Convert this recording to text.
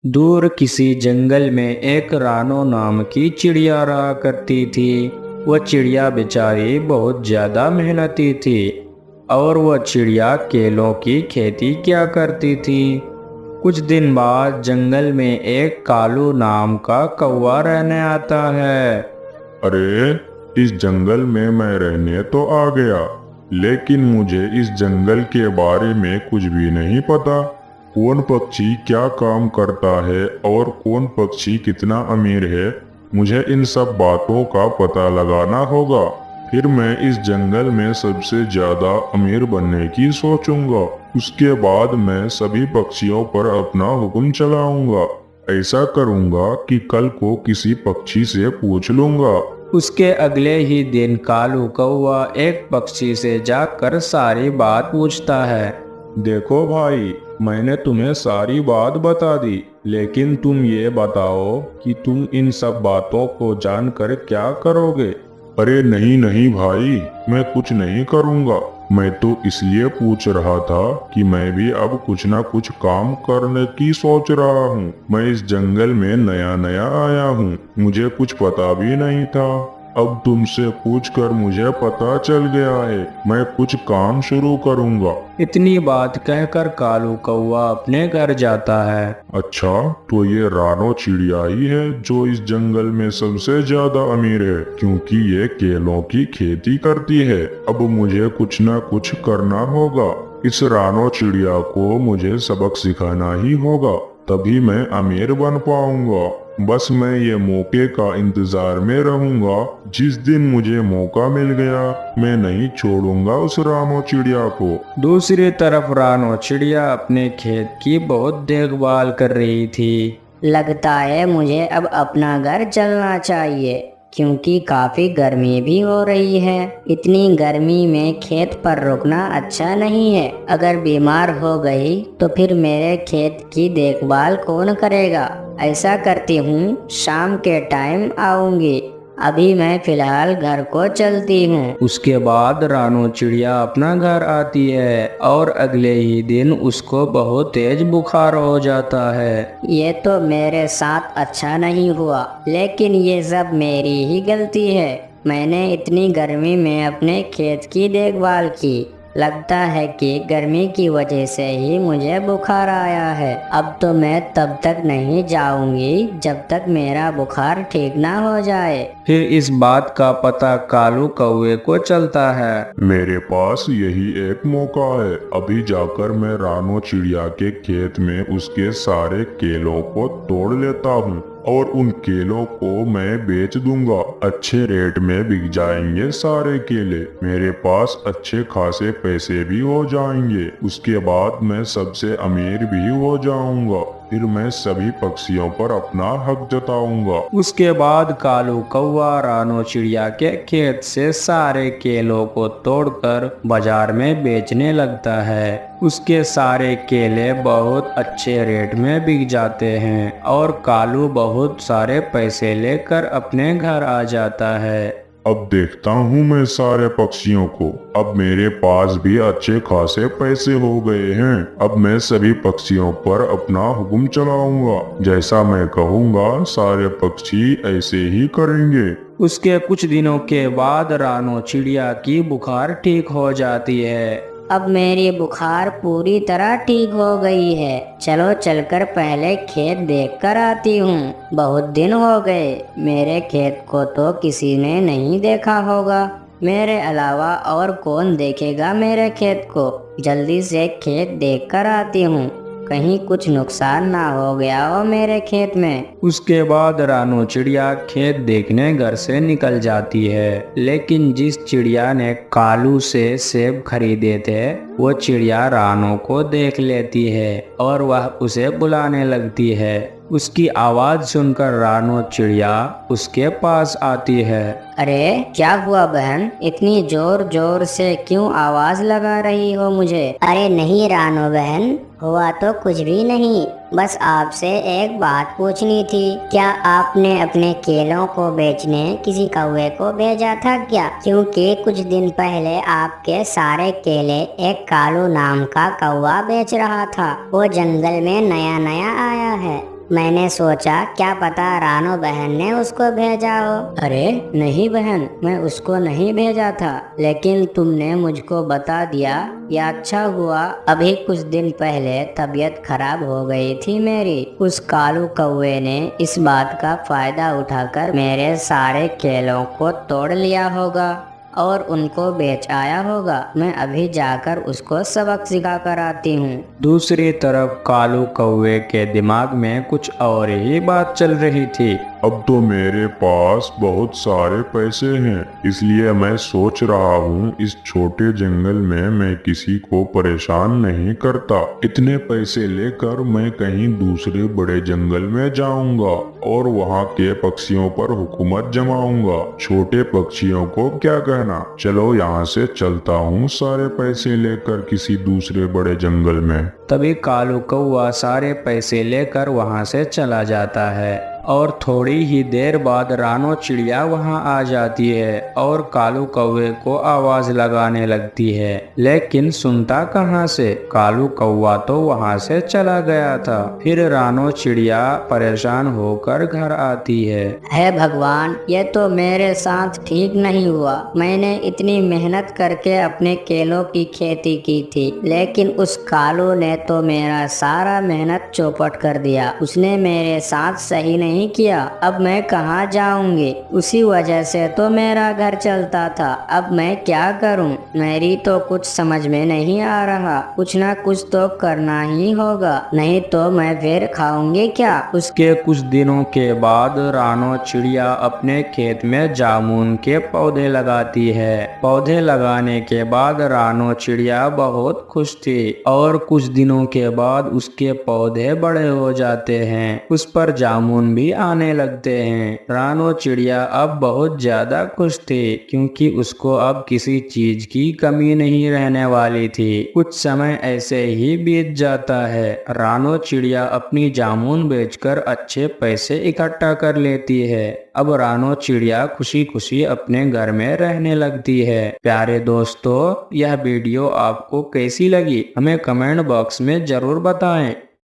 दूर किसी जंगल में एक रानो नाम की चिड़िया रहा करती थी। वह चिड़िया बेचारी बहुत ज़्यादा मेहनती थी और वह चिड़िया केलों की खेती किया करती थी। कुछ दिन बाद जंगल में एक कालू नाम का कौवा रहने आता है। अरे, इस जंगल में मैं रहने तो आ गया, लेकिन मुझे इस जंगल के बारे में कुछ भी नहीं पता। कौन पक्षी क्या काम करता है और कौन पक्षी कितना अमीर है, मुझे इन सब बातों का पता लगाना होगा। फिर मैं इस जंगल में सबसे ज्यादा अमीर बनने की सोचूंगा। उसके बाद मैं सभी पक्षियों पर अपना हुक्म चलाऊंगा। ऐसा करूंगा कि कल को किसी पक्षी से पूछ लूंगा। उसके अगले ही दिन कालू कौवा एक पक्षी से जाकर सारी बात पूछता है। देखो भाई, मैंने तुम्हें सारी बात बता दी, लेकिन तुम ये बताओ कि तुम इन सब बातों को जानकर क्या करोगे। अरे नहीं नहीं भाई, मैं कुछ नहीं करूँगा। मैं तो इसलिए पूछ रहा था कि मैं भी अब कुछ ना कुछ काम करने की सोच रहा हूँ। मैं इस जंगल में नया नया आया हूँ, मुझे कुछ पता भी नहीं था। अब तुमसे पूछकर मुझे पता चल गया है। मैं कुछ काम शुरू करूँगा। इतनी बात कहकर कालू कौवा अपने घर जाता है। अच्छा, तो ये रानो चिड़िया ही है जो इस जंगल में सबसे ज्यादा अमीर है, क्योंकि ये केलों की खेती करती है। अब मुझे कुछ ना कुछ करना होगा। इस रानो चिड़िया को मुझे सबक सिखाना ही होगा, तभी मैं अमीर बन पाऊंगा। बस मैं ये मौके का इंतजार में रहूंगा। जिस दिन मुझे मौका मिल गया, मैं नहीं छोड़ूंगा उस रानो चिड़िया को। दूसरी तरफ रानो चिड़िया अपने खेत की बहुत देखभाल कर रही थी। लगता है मुझे अब अपना घर चलना चाहिए, क्योंकि काफी गर्मी भी हो रही है। इतनी गर्मी में खेत पर रुकना अच्छा नहीं है। अगर बीमार हो गई तो फिर मेरे खेत की देखभाल कौन करेगा। ऐसा करती हूँ, शाम के टाइम आऊंगी। अभी मैं फिलहाल घर को चलती हूँ। उसके बाद रानो चिड़िया अपना घर आती है और अगले ही दिन उसको बहुत तेज बुखार हो जाता है। ये तो मेरे साथ अच्छा नहीं हुआ, लेकिन ये सब मेरी ही गलती है। मैंने इतनी गर्मी में अपने खेत की देखभाल की। लगता है कि गर्मी की वजह से ही मुझे बुखार आया है। अब तो मैं तब तक नहीं जाऊंगी जब तक मेरा बुखार ठीक ना हो जाए। फिर इस बात का पता कालू कौवे को चलता है। मेरे पास यही एक मौका है। अभी जाकर मैं रानो चिड़िया के खेत में उसके सारे केलों को तोड़ लेता हूँ और उन केलों को मैं बेच दूंगा। अच्छे रेट में बिक जाएंगे सारे केले। मेरे पास अच्छे खासे पैसे भी हो जाएंगे। उसके बाद मैं सबसे अमीर भी हो जाऊंगा। फिर मैं सभी पक्षियों पर अपना हक जताऊंगा। उसके बाद कालू कौवा रानो चिड़िया के खेत से सारे केलों को तोड़कर बाजार में बेचने लगता है। उसके सारे केले बहुत अच्छे रेट में बिक जाते हैं और कालू बहुत सारे पैसे लेकर अपने घर आ जाता है। अब देखता हूँ मैं सारे पक्षियों को। अब मेरे पास भी अच्छे खासे पैसे हो गए हैं। अब मैं सभी पक्षियों पर अपना हुक्म चलाऊंगा। जैसा मैं कहूँगा सारे पक्षी ऐसे ही करेंगे। उसके कुछ दिनों के बाद रानो चिड़िया की बुखार ठीक हो जाती है। अब मेरी बुखार पूरी तरह ठीक हो गई है। चलो चलकर पहले खेत देख कर आती हूँ। बहुत दिन हो गए, मेरे खेत को तो किसी ने नहीं देखा होगा। मेरे अलावा और कौन देखेगा मेरे खेत को। जल्दी से खेत देख कर आती हूँ, कहीं कुछ नुकसान ना हो गया हो मेरे खेत में। उसके बाद रानो चिड़िया खेत देखने घर से निकल जाती है, लेकिन जिस चिड़िया ने कालू से सेब खरीदे थे वो चिड़िया रानो को देख लेती है और वह उसे बुलाने लगती है। उसकी आवाज सुनकर रानो चिड़िया उसके पास आती है। अरे क्या हुआ बहन, इतनी जोर जोर से क्यों आवाज लगा रही हो मुझे। अरे नहीं रानो बहन, हुआ तो कुछ भी नहीं। बस आपसे एक बात पूछनी थी। क्या आपने अपने केलों को बेचने किसी कौवे को भेजा था क्या? क्योंकि कुछ दिन पहले आपके सारे केले एक कालू नाम का कौवा बेच रहा था। वो जंगल में नया नया आया है। मैंने सोचा क्या पता रानो बहन ने उसको भेजा हो। अरे नहीं बहन, मैं उसको नहीं भेजा था, लेकिन तुमने मुझको बता दिया, यह अच्छा हुआ। अभी कुछ दिन पहले तबीयत खराब हो गई थी मेरी। उस कालू कौवे ने इस बात का फायदा उठाकर मेरे सारे केलों को तोड़ लिया होगा और उनको बेच आया होगा। मैं अभी जाकर उसको सबक सिखा कर आती हूँ। दूसरी तरफ कालू कौवे के दिमाग में कुछ और ही बात चल रही थी। अब तो मेरे पास बहुत सारे पैसे हैं, इसलिए मैं सोच रहा हूँ इस छोटे जंगल में मैं किसी को परेशान नहीं करता। इतने पैसे लेकर मैं कहीं दूसरे बड़े जंगल में जाऊंगा और वहाँ के पक्षियों पर हुकूमत जमाऊंगा। छोटे पक्षियों को क्या कहना। चलो यहाँ से चलता हूँ सारे पैसे लेकर किसी दूसरे बड़े जंगल में। तभी कालू कौवा सारे पैसे लेकर वहां से चला जाता है और थोड़ी ही देर बाद रानो चिड़िया वहां आ जाती है और कालू कौवे को आवाज लगाने लगती है, लेकिन सुनता कहां से। कालू कौवा तो वहां से चला गया था। फिर रानो चिड़िया परेशान होकर घर आती है। हे भगवान, ये तो मेरे साथ ठीक नहीं हुआ। मैंने इतनी मेहनत करके अपने केलों की खेती की थी, लेकिन उस कालू ने तो मेरा सारा मेहनत चौपट कर दिया। उसने मेरे साथ सही नहीं किया। अब मैं कहाँ जाऊंगी? उसी वजह से तो मेरा घर चलता था। अब मैं क्या करूं? मेरी तो कुछ समझ में नहीं आ रहा। कुछ ना कुछ तो करना ही होगा, नहीं तो मैं फिर खाऊंगी क्या? उसके कुछ दिनों के बाद रानो चिड़िया अपने खेत में जामुन के पौधे लगाती है। पौधे लगाने के बाद रानो चिड़िया बहुत खुश थी और कुछ दिनों के बाद उसके पौधे बड़े हो जाते हैं। उस पर जामुन भी आने लगते हैं। रानो चिड़िया अब बहुत ज्यादा खुश थी क्योंकि उसको अब किसी चीज की कमी नहीं रहने वाली थी। कुछ समय ऐसे ही बीत जाता है। रानो चिड़िया अपनी जामुन बेचकर अच्छे पैसे इकट्ठा कर लेती है। अब रानो चिड़िया खुशी खुशी अपने घर में रहने लगती है। प्यारे दोस्तों, यह वीडियो आपको कैसी लगी हमें कमेंट बॉक्स में जरूर बताएं।